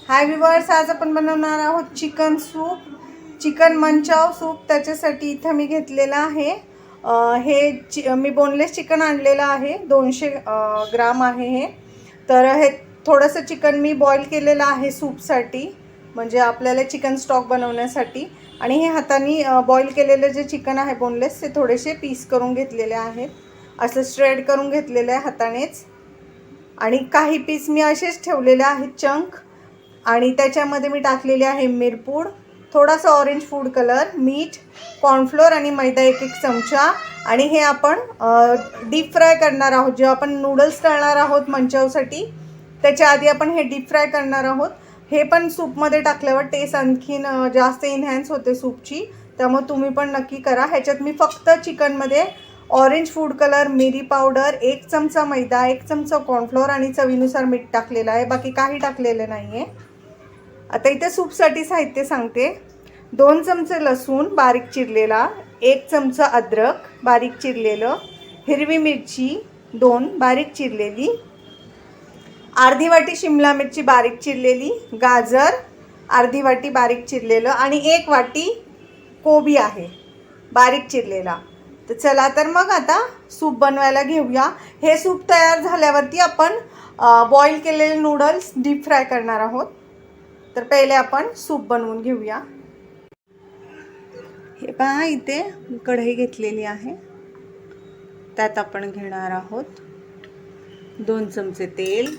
हाय viewers, आज आपण बनवणार आहोत chicken soup, chicken Manchow soup. त्याच्यासाठी इथं मी घेतलेला आहे मी बोनलेस चिकन आणलेलं आहे। 200 ग्राम आहे हे। तर हे थोडंसं चिकन मी बॉईल केलेलं आहे सूपसाठी, म्हणजे आपल्याला चिकन स्टॉक बनवण्यासाठी। आणि हे हाताने बॉईल केलेलं जे चिकन आहे बोनलेस, ते थोडेसे पीस करून घेतलेले आहेत, असं स्ट्रेड करून घेतलेलं आहे हातानेच। आणि काही पीस मी असेच ठेवलेले आहेत चंक। आणि त्याच्यामध्ये मी टाकलेले आहे मिरपूड, थोडासा ऑरेंज फूड कलर, मीठ, कॉर्नफ्लोअर आणि मैदा 1-1 चमचा। आणि हे आपण डीप फ्राय करणार आहोत। जेव्हा आपण नूडल्स तळणार आहोत मंचावसाठी, त्याच्या आधी आपण हे डीप फ्राय करणार आहोत। हे पण सूपमध्ये टाकल्यावर टेस्ट आणखीन जास्त इन्हॅन्स होते सूपची, त्यामुळे तुम्ही पण नक्की करा। ह्याच्यात मी फक्त चिकनमध्ये ऑरेंज फूड कलर, मिरी पावडर, 1 चमचा मैदा, 1 चमचा कॉर्नफ्लोअर आणि चवीनुसार मीठ टाकलेलं आहे, बाकी काही टाकलेलं नाही आहे। आता इथे सूपसाठी साहित्य सांगते। 2 चमचे लसूण बारीक चिरलेला, 1 चमचा अद्रक बारीक चिरलेलं, हिरवी मिरची 2 बारीक चिरलेली, अर्धी वाटी शिमला मिरची बारीक चिरलेली, गाजर अर्धी वाटी बारीक चिरलेलं आणि 1 वाटी कोबी आहे बारीक चिरलेला। तर चला तर मग आता सूप बनवायला घेऊया। हे सूप तयार झाल्यावरती आपण बॉईल केलेले नूडल्स डीप फ्राय करणार आहोत। तर पहिले आपण सूप बनवून घेऊया। हे पहा, इथे कढई घेतलेली आहे, त्यात आपण घेणार आहोत 2 चमचे तेल,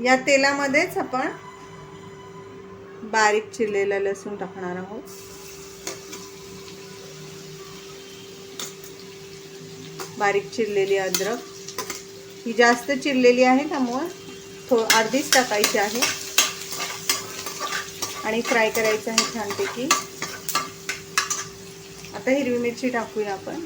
या तेलामध्येच आपण बारीक चिरलेला लसूण टाकणार आहोत, बारीक चिरलेली अद्रक, ही जास्त चिरलेली आहे त्यामुळे अर्धीच टाकायची आहे आणि फ्राय करायचं आहे छानपैकी। आता हिरवी मिरची टाकूया आपण।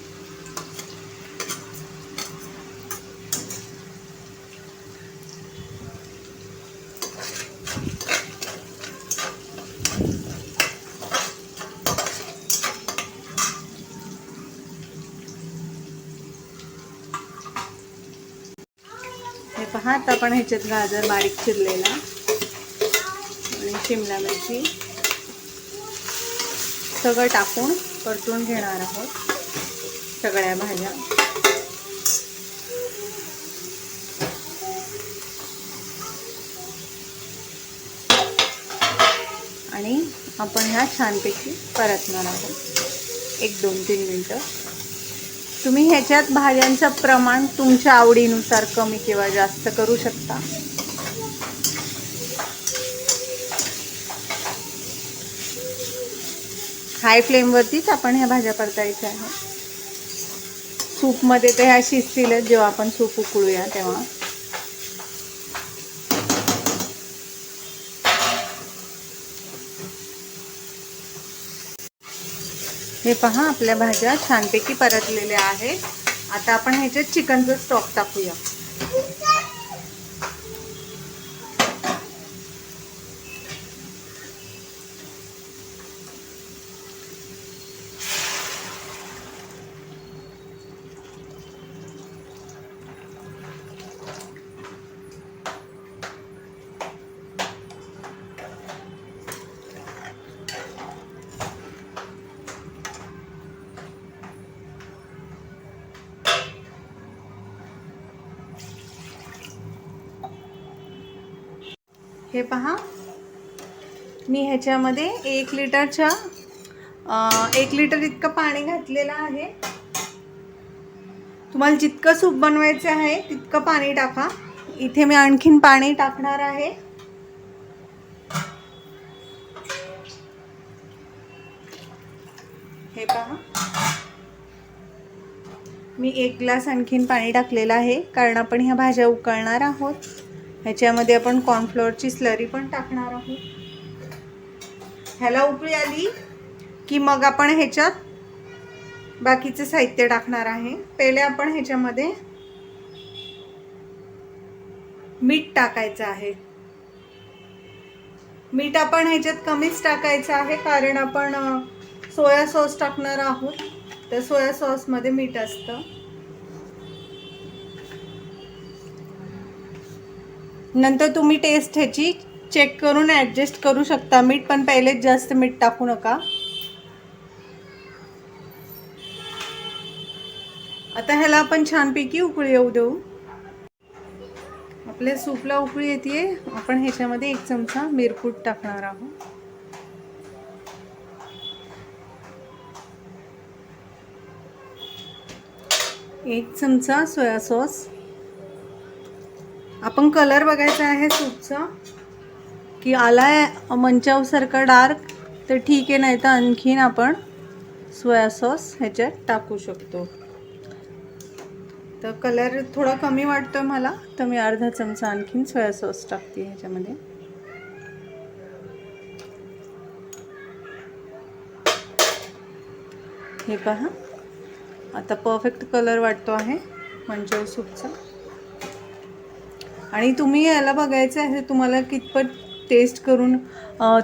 हे पहा, आता आपण ह्याच्यात गाजर बारीक चिरलेला आणि शिमला मिरची सगळं टाकून परतून घेणार आहोत सगळ्या भाज्या। आणि आपण ह्या छानपैकी परतणार आहोत 1-2-3 मिनटं। तुम्ही ह्याच्यात भाज्यांचं प्रमाण तुमच्या आवडीनुसार कमी किंवा जास्त करू शकता। हाय फ्लेमवरतीच आपण ह्या भाज्या परतायच्या आहेत। सूपमध्ये तर ह्या शिजतीलच जेव्हा आपण सूप उकळूया तेव्हा। हे पहा, आपल्या भाज्या छानपैकी परतलेल्या आहेत। आता आपण ह्याच्यात चिकनचा स्टॉक टाकूया। हे पहा, मी ह्याच्यामध्ये 1 लिटर इतकं पाणी घातलेलं आहे। तुम्हाला जितकं सूप बनवायचं आहे तितकं पाणी टाका। इथे मी आणखीन पाणी टाकणार आहे। हे पहा, मी 1 ग्लास आणखीन पाणी टाकलेलं आहे, कारण आपण ह्या भाज्या उकळणार आहोत। ह्याच्यामध्ये आपण कॉर्नफ्लोअरची स्लरी पण टाकणार आहोत। ह्याला उकळी आली की मग आपण ह्याच्यात बाकीचे साहित्य टाकणार आहे। पहिले आपण ह्याच्यामध्ये मीठ टाकायचं आहे। मीठ आपण ह्याच्यात कमीच टाकायचं आहे, कारण आपण सोया सॉस टाकणार आहोत। तर सोया सॉसमध्ये मीठ असतं. नंतर तुम्ही टेस्ट ह्याची चेक करून ॲडजस्ट करू शकता. मीठ पण पहिलेच जास्त मीठ टाकू नका. आता ह्याला आपण छानपैकी उकळी येऊ देऊ. आपल्या सूपला उकळी येते. आपण ह्याच्यामध्ये 1 चमचा मिरपूड टाकणार आहोत. एक चमचा सोया सॉस. आपण कलर बघायचा आहे सूपचा की आलाय मंचावसारखा डार्क तर ठीक आहे, नाही तर आणखीन आपण सोया सॉस ह्याच्यात टाकू शकतो. तर कलर थोडा कमी वाटतोय मला, तर मी अर्धा चमचा आणखीन सोया सॉस टाकते ह्याच्यामध्ये. हे पहा, आता परफेक्ट कलर वाटतो आहे मंचाव सूपचा. आणि तुम्ही याला बघायचं आहे तुम्हाला कितपत टेस्ट करून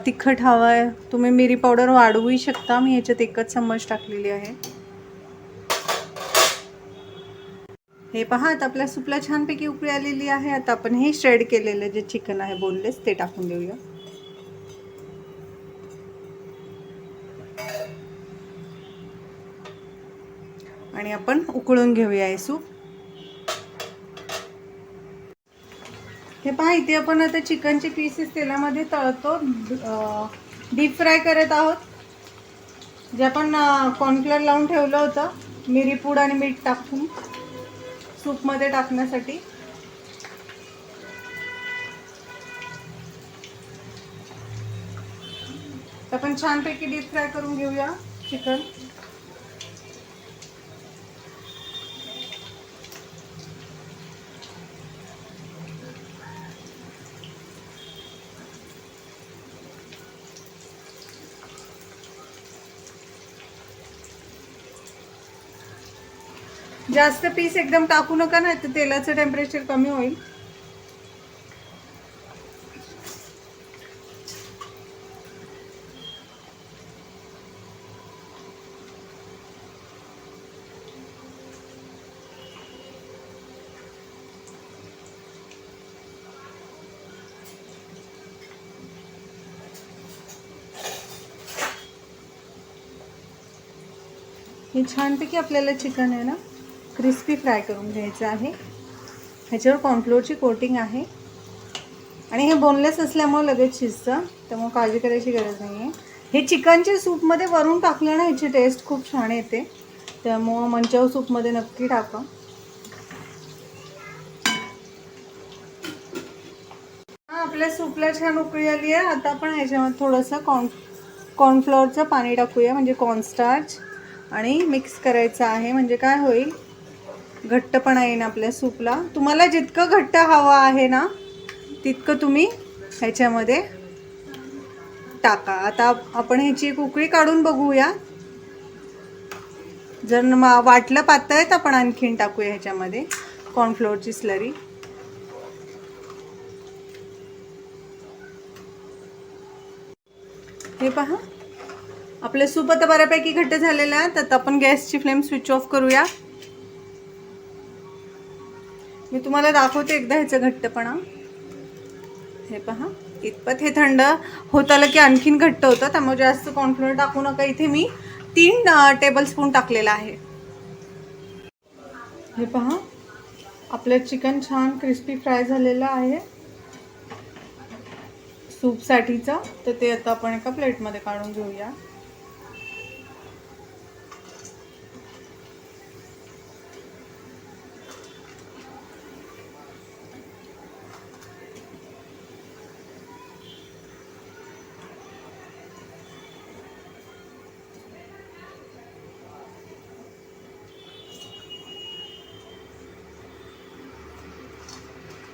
तिखट हवा आहे. तुम्ही मिरी पावडर वाढवूही शकता. मी ह्याच्यात 1 चम्मच टाकलेली आहे. हे पहा, आता आपल्या सूपला छानपैकी उकळी आलेली आहे. आता आपण हे श्रेड केलेलं जे चिकन आहे बोनलेस ते टाकून देऊया. आणि आपण उकळून घेऊया हे सूप. हे पहा, इथे आपण आता चिकनचे पीसेस तेलामध्ये तळतो, डीप फ्राय करत आहोत. जे आपण कॉर्नफ्लोअर लावून ठेवलं होतं मिरीपूड आणि मीठ टाकून सूपमध्ये टाकण्यासाठी. आपण छानपैकी डीप फ्राय करून घेऊया चिकन. जास्त पीस एकदम टाकू नका, नाही तर तेलाचं टेम्परेचर कमी होईल. हे छानपैकी आपल्याला चिकन आहे ना क्रिस्पी फ्राय करून घ्यायचं आहे. ह्याच्यावर कॉर्नफ्लोअरची कोटिंग आहे आणि हे बोनलेस असल्यामुळे लगेच शिजतं, त्यामुळे काळजी करायची गरज नाही आहे. हे चिकनच्या सूपमध्ये वरून टाकलं ना ह्याची टेस्ट खूप छान येते, त्यामुळं मंचाव सूपमध्ये नक्की टाका. आपल्या सूपला छान उकळी आली आहे. आता आपण ह्याच्यामध्ये थोडंसं कॉर्नफ्लोअरचं पाणी टाकूया, म्हणजे कॉर्नस्टार्च, आणि मिक्स करायचं आहे. म्हणजे काय होईल, घट्टपणा येईल आपल्या सूपला. तुम्हाला जितकं घट्ट हवं आहे ना तितकं तुम्ही ह्याच्यामध्ये टाका. आता आपण ह्याची एक उकळी काढून बघूया. जर वाटलं पातळ तर आपण आणखीन टाकूया ह्याच्यामध्ये कॉर्नफ्लोअरची स्लरी. हे पहा, आपलं सूप आता बऱ्यापैकी घट्ट झालेलं आहे. तर आपण गॅसची फ्लेम स्विच ऑफ करूया. मी तुम्हाला दाखवते एकदा ह्याचा घट्टपणा. हे पहा, इतपत. हे थंड होत आलं की आणखीन घट्ट होतं, त्यामुळे जास्त कॉर्नफ्लोअर टाकू नका. इथे मी 3 टेबलस्पून टाकलेला आहे. हे पहा, आपलं चिकन छान क्रिस्पी फ्राय झालेलं आहे सूपसाठीचं. तर ते आता आपण एका प्लेटमध्ये काढून घेऊया.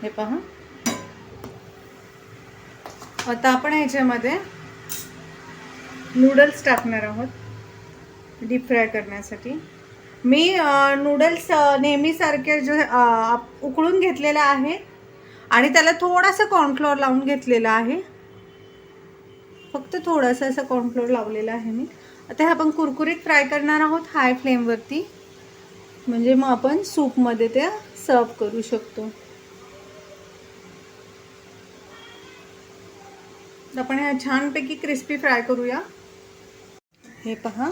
हे पहा, आता आपण ह्याच्यामध्ये नूडल्स टाकणार आहोत डीप फ्राय करण्यासाठी. मी नूडल्स नेहमीसारखे जे उकळून घेतलेले आहे आणि त्याला थोडासा कॉर्नफ्लोअर लावून घेतलेला आहे. फक्त थोडासा असा कॉर्नफ्लोअर लावलेला आहे मी. आता हे आपण कुरकुरीत फ्राय करणार आहोत हाय फ्लेमवरती, म्हणजे मग आपण सूपमध्ये ते सर्व करू शकतो. आपण ह्या छानपैकी क्रिस्पी फ्राय करूया. हे पहा,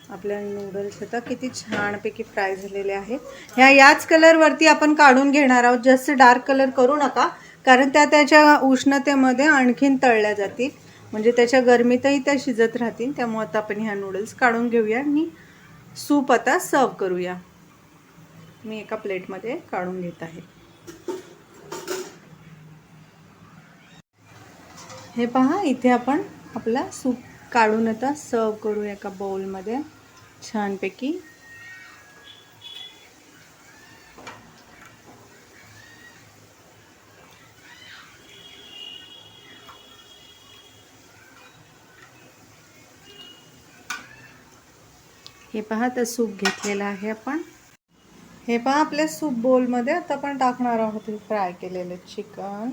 आपल्या नूडल्स आता किती छानपैकी फ्राय झालेले आहेत. याच कलरवरती आपण काढून घेणार आहोत. जास्त डार्क कलर करू नका, कारण त्याच्या उष्णतेमध्ये आणखीन तळल्या जातील, म्हणजे त्याच्या गरमीतही त्या शिजत राहतील. त्यामुळे आता आपण ह्या नूडल्स काढून घेऊया आणि सूप आता सर्व करूया. मी एका प्लेटमध्ये काढून घेत आहे. हे पहा, इथे आपण आपला सूप काढून आता सर्व करू एका बाउलमध्ये छानपैकी. हे पहा, तर सूप घेतलेलं आहे आपण. हे पहा, आपल्या सूप बोलमध्ये आता आपण टाकणार आहोत फ्राय केलेलं चिकन.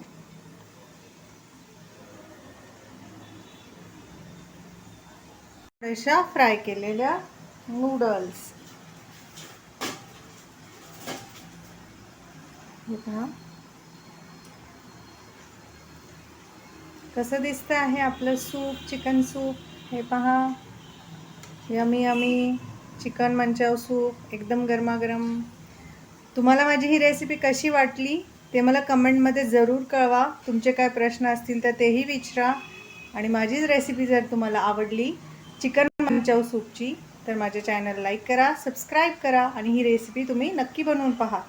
थोड्याशा फ्राय केलेल्या नूडल्स. हे पहा कसं दिसतं आहे आपलं सूप, चिकन सूप. हे पहा, yummy yummy chicken Manchow soup, एकदम गरमागरम. तुम्हाला माझी ही रेसिपी कशी वाटली ते मला कमेंटमध्ये ज़रूर कळवा. तुमचे काय प्रश्न असतील तर तेही विचारा. आणि माझी रेसिपी जर तुम्हाला आवडली चिकन मंचाव सूपची, तर माझ्या चॅनल लाईक करा, सबस्क्राईब करा आणि ही रेसिपी तुम्ही नक्की बनवून पहा.